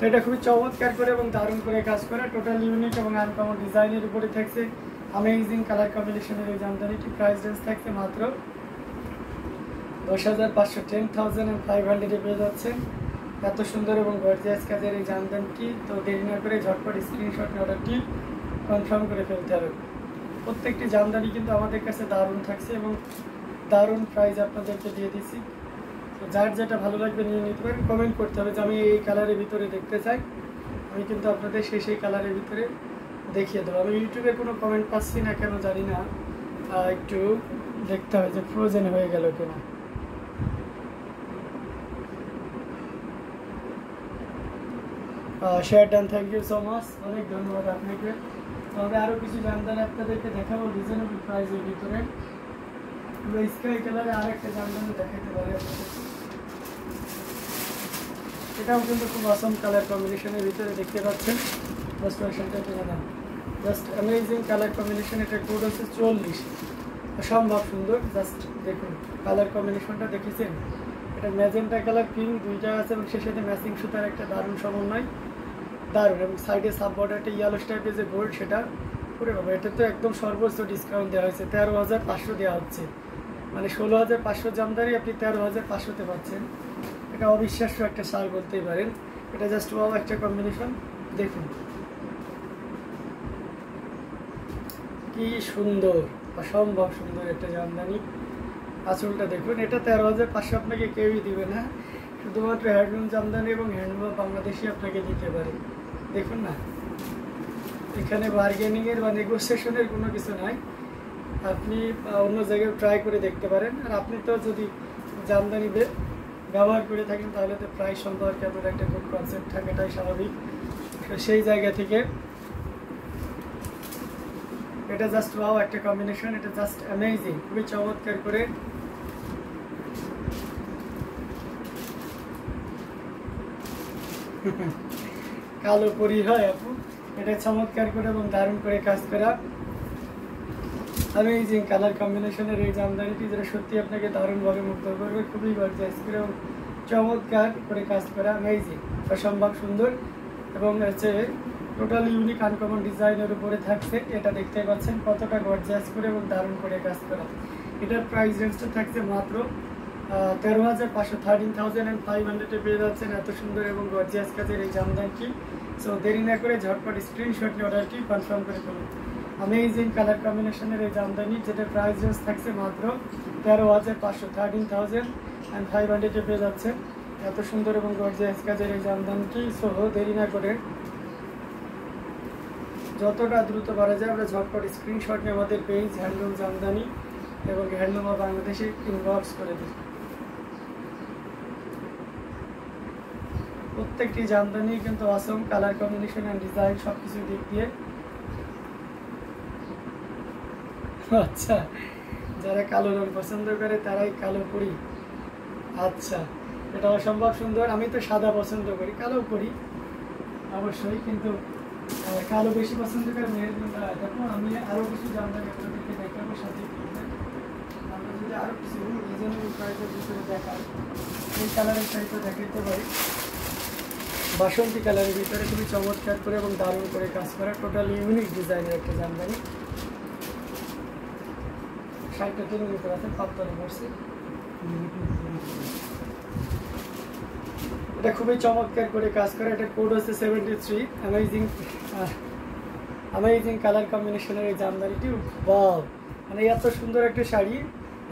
তো এটা খুবই চমৎকার করে এবং দারুণ করে কাজ করে, টোটাল ইউনিক এবং আনকমন ডিজাইনের উপরে থাকছে অ্যামেজিং কালার কম্বিনেশনের এই জামদানিটি। প্রাইস রেঞ্জ থাকছে মাত্র 10,500, 10,500 পেয়ে যাচ্ছেন এত সুন্দর এবং গর্জিয়াস কাজের এই জামদানিটি। তো দেরি না করে ঝটপট স্ক্রিনশট অর্ডারটি কনফার্ম করে ফেলতে হবে। প্রত্যেকটি জামদানি কিন্তু আমাদের কাছে দারুণ থাকছে এবং দারুণ প্রাইস আপনাদেরকে দিয়ে দিচ্ছি। তো যার যেটা ভালো লাগবে নিয়ে নিতে পারেন। কমেন্ট করতে হবে যে আমি এই কালারের ভিতরে দেখতে চাই, আমি কিন্তু আপনাদের সেই কালারের ভিতরে দেখিয়ে দেবো। আমি ইউটিউবে কোনো কমেন্ট পাচ্ছি না কেন জানি না, একটু দেখতে হবে যে ফ্রোজেন হয়ে গেল কিনা। Share done, thank you so much, অনেক ধন্যবাদ আপনাকে। তবে আরও কিছু জামদানি আপনাদেরকে দেখাবো রিজনেবল প্রাইসের ভিতরে। স্কাই কালারে আরেকটা জামদানি দেখাতে পারি আপনাদের। এটাও কিন্তু খুব অসম কালার কম্বিনেশনের ভিতরে দেখতে পাচ্ছেন। Just amazing colour combination. এটা কোড হচ্ছে 40, অসম্ভব সুন্দর। জাস্ট দেখুন কালার কম্বিনেশনটা দেখেছেন, এটা ম্যাজেন্টা কালার পিঙ্ক দুইটা আছে এবং সে সাথে ম্যাচিং সুতার একটা দারুণ সমন্বয়, দারুণ। এবং সাইডে সাব বর্ডারটা ইয়েলো টাইপের যে গোল্ড সেটা করে পাবো। এটা তো একদম সর্বোচ্চ ডিসকাউন্ট দেওয়া হয়েছে, 13,500 দেওয়া হচ্ছে, মানে 16,500 জামদানি আপনি 13,500তে পাচ্ছেন। এটা অবিশ্বাস্য একটা সার বলতেই পারেন। এটা জাস্ট ওয়াও একটা কম্বিনেশন, দেখুন কি সুন্দর, অসম্ভব সুন্দর একটা জামদানি। আঁচলটা দেখুন, এটা 13,500 আপনাকে কেউই দিবে না, শুধুমাত্র হ্যান্ডলুম জামদানি এবং হ্যান্ডলুম বাংলাদেশি আপনাকে দিতে পারে। দেখুন না, এখানে বার্গেনিংয়ের বা নেগোসিয়েশনের কোনো কিছু নাই, আপনি অন্য জায়গায় ট্রাই করে দেখতে পারেন। আর আপনি তো যদি জামদানি ব্যবহার করে থাকেন তাহলে তো প্রাইস সম্পর্কে আপনার একটা গুড কনসেপ্ট থাকাটাই স্বাভাবিক। সেই জায়গা থেকে এটা জাস্ট ওয়াও একটা কম্বিনেশন, এটা জাস্ট অ্যামেজিং, খুবই চমৎকার করে। কালো পরি হয় আপু, এটা চমৎকার করে এবং দারুণ করে কাজ করা অ্যামেজিং কালার কম্বিনেশনের এই জামদানিটি, যেটা সত্যি আপনাকে দারুণভাবে মুগ্ধ করবে। খুবই গর্জিয়াস করে এবং চমৎকার করে কাজ করা, অ্যামেজিং, অসম্ভব সুন্দর। এবং হচ্ছে টোটাল ইউনিক আনকমন ডিজাইনের উপরে থাকছে। এটা দেখতে পাচ্ছেন কতটা গর্জিয়াস করে এবং দারুণ করে কাজ করা। এটার প্রাইস রেঞ্জটা থাকছে মাত্র 13,500, 13,500 পেয়ে যাচ্ছেন এত সুন্দর এবং গর্জিয়াস কাজের এই জামদানিটি। সো দেরি না করে ঝটপট স্ক্রিনশট নিয়ে অর্ডারটি কনফার্ম করে ফেলুন। অ্যামেজিং কালার কম্বিনেশনের এই জামদানি, যেটা প্রাইস রেঞ্জ থাকছে মাত্র 13,500, 13,500 পেয়ে যাচ্ছে এত সুন্দর এবং গর্জিয়াস কাজের এই জামদানিটি। সো দেরি না করে যতটা দ্রুত পারা যায় আমরা ঝটপট স্ক্রিনশট নিয়ে আমাদের পেজ হ্যান্ডলুম জামদানি এবং হ্যান্ডলুম অফ বাংলাদেশে ইনবক্স করে দিই। প্রত্যেকটি জামদানি কিন্তু অসম কালার কম্বিনেশন অ্যান্ড ডিজাইন সব কিছু দিক দিয়ে। আচ্ছা, যারা কালো রং পছন্দ করে তারাই কালো পরি। আচ্ছা, এটা অসম্ভব সুন্দর। আমি তো সাদা পছন্দ করি, কালো করি অবশ্যই, কিন্তু কালো বেশি পছন্দ করে মেয়ের। দেখো আমি আরও কিছু জামদানি আপনাদেরকে দেখাবো সাথে। আমরা যদি আরও কিছু রিজনেবল প্রাইসের ভিতরে দেখাই, এই কালারের সাইজটা দেখাতে পারি। বাসন্তী কালারের ভিতরে খুবই চমৎকার করে এবং দারুণ করে কাজ করা, টোটাল ইউনিক ডিজাইনের একটা জামদানি। শাড়িটা টেনে নিতে আছে, পাতলা পড়ছে। এটা খুবই চমৎকার করে কাজ করে। এটা কোড হচ্ছে 73। অ্যামেজিং কালার কম্বিনেশনের এই জামদানিটি, ওয়াও, মানে এত সুন্দর একটা শাড়ি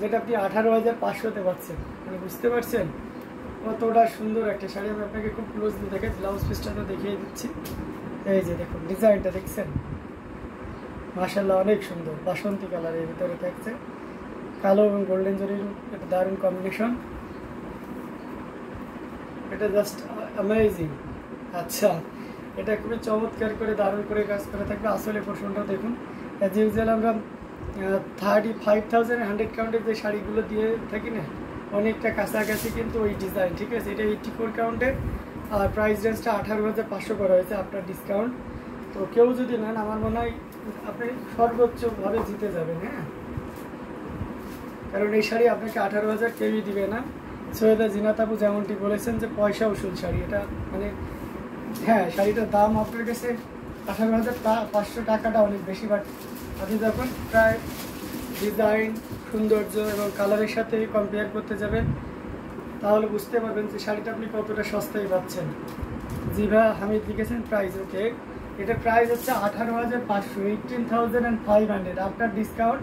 যেটা আপনি 18,500তে পাচ্ছেন। মানে বুঝতে পারছেন কতটা সুন্দর একটা শাড়ি। আমি আপনাকে খুব ক্লোজলি দেখে ব্লাউজ পিসটা দেখিয়ে দিচ্ছি। এই যে দেখুন ডিজাইনটা দেখছেন, মাশাআল্লাহ অনেক সুন্দর। বাসন্তী কালারের ভিতরে থাকছে কালো এবং গোল্ডেন জরির একটা দারুণ কম্বিনেশন। এটা জাস্ট অ্যামেজিং। আচ্ছা, এটা খুবই চমৎকার করে দারুণ করে কাজ করে থাকবে। আসলে পোর্শনটা দেখুন, অ্যাজ ইউজুয়াল আমরা 35,100 কাউন্টের যে শাড়িগুলো দিয়ে থাকি না, অনেকটা কাছাকাছি কিন্তু ওই ডিজাইন, ঠিক আছে। এটা 84 কাউন্টের, আর প্রাইস রেঞ্জটা 18,500 করা হয়েছে আপনার ডিসকাউন্ট। তো কেউ যদি নেন আমার মনে হয় আপনি সর্বোচ্চভাবে জিতে যাবেন। হ্যাঁ, কারণ এই শাড়ি আপনাকে 18,000 কেউই দিবে না। সৈয়দা জিনাত আপু যেমনটি বলেছেন যে পয়সা উসুল শাড়ি, এটা মানে হ্যাঁ, শাড়িটার দাম আপনার কাছে 18,500 টাকাটা অনেক বেশি, বাট আপনি যখন প্রায় ডিজাইন, সৌন্দর্য এবং কালারের সাথে কম্পেয়ার করতে যাবেন তাহলে বুঝতে পারবেন যে শাড়িটা আপনি কতটা সস্তায় পাচ্ছেন। জিভা হামিদ লিখেছেন প্রাইস, ওকে, এটার প্রাইস হচ্ছে 18,500, 18,500, আফটার ডিসকাউন্ট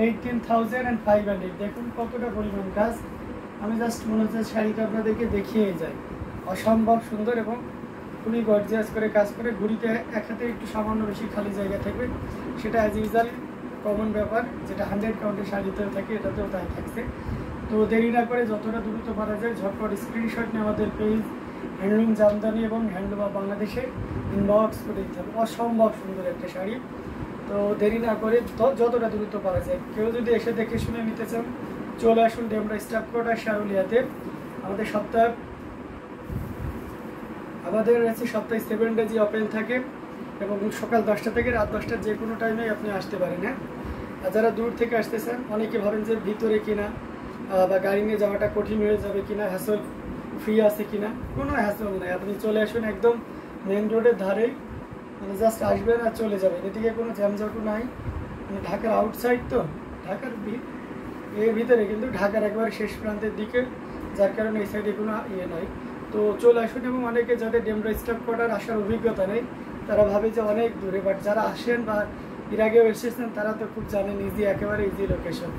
18,500। দেখুন কতটা পরিমাণ কাজ। আমি জাস্ট মনে হচ্ছে শাড়িটা আপনাদেরকে দেখিয়ে যাই, অসম্ভব সুন্দর এবং খুবই গর্জিয়াস করে কাজ করে। ঘুড়িতে এক হাতে একটু সামান্য বেশি খালি জায়গা থাকবে, সেটা অ্যাজ ইউজাল কমন ব্যাপার, যেটা 100 কাউন্টের শাড়িতেও থাকে এটাতেও তাই থাকছে। তো দেরি না করে যতটা দ্রুত পারা যায় ঝটপট স্ক্রিনশট নিয়ে আমাদের পেজ হ্যান্ডলুম জামদানি এবং হ্যান্ডলুম অফ বাংলাদেশে ইনবক্স করে দিতে হবে। অসম্ভব সুন্দর একটা শাড়ি। তো দেরি না করে যতটা দ্রুত পারা যায়, কেউ যদি এসে দেখে শুনে নিতে চান চলে আসুন ডেমরা স্টাফ কোয়ার্টার শারুলিয়াতে। আমাদের সপ্তাহে 7 ডেজই ওপেন থাকে এবং সকাল 10টা থেকে রাত 10টার যে কোনো টাইমে আপনি আসতে পারেন। হ্যাঁ, আর যারা দূর থেকে আসতেছেন অনেকে ভাবেন যে ভিতরে কিনা বা গাড়ি নিয়ে যাওয়াটা কঠিন হয়ে যাবে কিনা, হ্যাসল ফ্রি আছে কিনা, কোনো হ্যাসল নেই। আপনি চলে আসুন একদম মেন রোডের ধারেই, মানে জাস্ট আসবেন আর চলে যাবেন। এদিকে কোনো জ্যামজটও নাই, মানে ঢাকার আউটসাইড তো, ঢাকার এর ভিতরে কিন্তু ঢাকার একবার শেষ প্রান্তের দিকে, যার কারণে এই সাইডে কোনো ইয়ে নাই। তো চলে আসুন। এবং অনেকে যাদের ডেমরা স্টাফ কোয়ার্টার আসার অভিজ্ঞতা নেই তারা ভাবে যে অনেক দূরে, বাট যারা আসেন বা এর আগেও এসেছেন তারা তো খুব জানেন ইজি, একেবারে ইজি লোকেশন।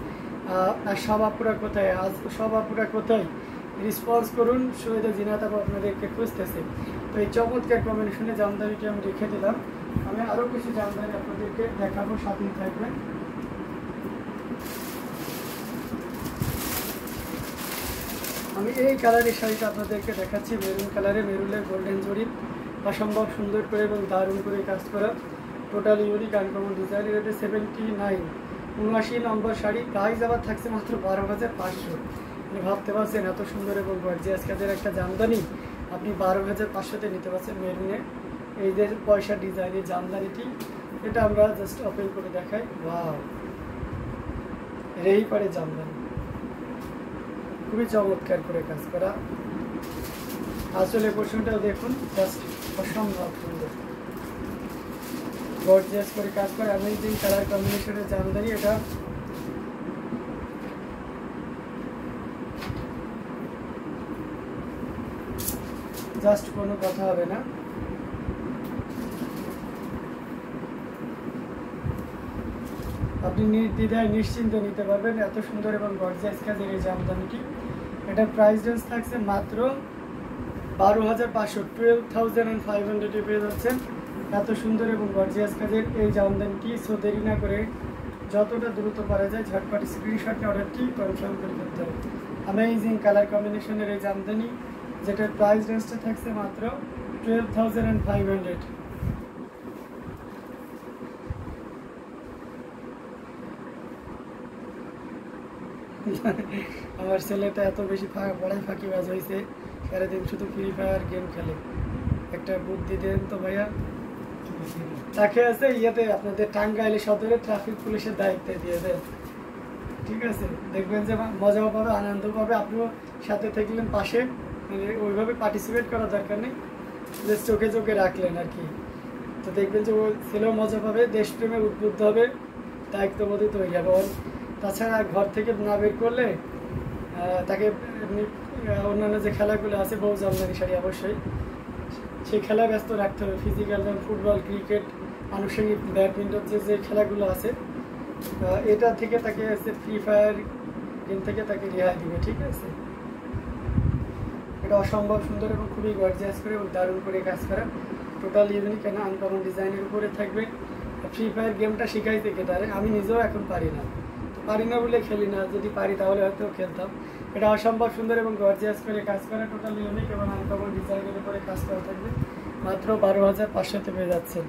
আর সব আপুরা কোথায়, আজ সব আপুরা কোথায়, রেসপন্স করুন। শহীদা জিনাত আপু আপনাদেরকে খুঁজতেছে। তো এই চমৎকার কম্বিনেশনে জামদানিটি আমি রেখে দিলাম। আমি আরও কিছু জামদানি আপনাদেরকে দেখাবো, সাথে থাকবেন। আমি এই কালারের শাড়িটা আপনাদেরকে দেখাচ্ছি, মেরুন কালারে, মেরুনের গোল্ডেন জরি, অসম্ভব সুন্দর করে এবং দারুণ করে কাজ করা, টোটাল ইউনিক আনকমন ডিজাইন। এটা 79 নম্বর শাড়ি, প্রাইস আবার থাকছে মাত্র 12,500। আপনি ভাবতে পারছেন এত সুন্দর এবং গর্জিয়াস কাজের একটা জামদানি আপনি 12,500-তে নিতে পারছেন মেরুনে। এই যে পয়সা ডিজাইনের জামদানিটি, এটা আমরা জাস্ট ওপেন করে দেখাই। ওয়াও, এরই পারে জামদানি, খুবই চমৎকার করে কাজ করা। আসলে পোর্শনটাও দেখুন, জাস্ট অসম্ভব সুন্দর গর্জিয়াস করে কাজ করে। অ্যামেজিং কালার কম্বিনেশনের জামদানি এটা। জাস্ট কোনো কথা হবে না। আপনি নির্দ্বিধায় নিশ্চিন্তে নিতে পারবেন এত সুন্দর এবং গর্জিয়াস কাজের এই জামদানিটি। এটার প্রাইস রেঞ্জ থাকছে মাত্র 12,500, 12,500 পেয়ে যাচ্ছেন এত সুন্দর এবং গর্জিয়াস কাজের এই জামদানিটি। সো দেরি না করে যতটা দ্রুত পারা যায় ঝটপট স্ক্রিনশটে অর্ডারটি কনফার্ম করে করতে হবে। অ্যামেজিং কালার কম্বিনেশনের এই জামদানি, যেটার প্রাইস রেঞ্জটা থাকছে মাত্র 12,500। আমার ছেলেটা এত বেশি পড়াই ফাঁকিবাজ হয়েছে, সারাদিন শুধু ফ্রি ফায়ার গেম খেলে। একটা বুদ্ধি দেন তো ভাইয়া। তাকে আছে ইয়েতে আপনাদের টাঙ্গাইলে সদরে ট্রাফিক পুলিশের দায়িত্বে দিয়ে দেন, ঠিক আছে? দেখবেন যে মজাও পাবে, আনন্দ পাবে, আপনিও সাথে থাকলেন পাশে, মানে ওইভাবে পার্টিসিপেট করার দরকার নেই, জাস্ট চোখে চোখে রাখলেন আর কি। তো দেখবেন যে ওই ছেলেও মজা পাবে, দেশপ্রেমে উদ্বুদ্ধ হবে, দায়িত্ববোধই তৈরি হবে। তাছাড়া ঘর থেকে না বের করলে তাকে এমনি অন্যান্য যে খেলাগুলো আছে, বউ জামদানি শাড়ি অবশ্যই সেই খেলায় ব্যস্ত রাখতে হবে। ফিজিক্যাল যেমন ফুটবল, ক্রিকেট, আনুষঙ্গিক ব্যাডমিন্টন যে খেলাগুলো আছে, এটা থেকে তাকে ফ্রি ফায়ার গেম থেকে তাকে রেহাই দিবে, ঠিক আছে? এটা অসম্ভব সুন্দর এবং খুবই গর্জিয়াস করে এবং দারুণ করে কাজ করা, টোটাল ইউনিক কেন আনকমন ডিজাইনের উপরে থাকবে। ফ্রি ফায়ার গেমটা শিখাইতে কে তারে, আমি নিজেও এখন পারি না, পারি না বলে খেলি না, যদি পারি তাহলে হয়তো খেলতাম। এটা অসম্ভব সুন্দর এবং গর্জিয়াস করে কাজ করা, টোটাল ইউনিক এবং আনকমন ডিজাইনের উপরে কাজ করা থাকবে, মাত্র 12,500-তে পেয়ে যাচ্ছেন।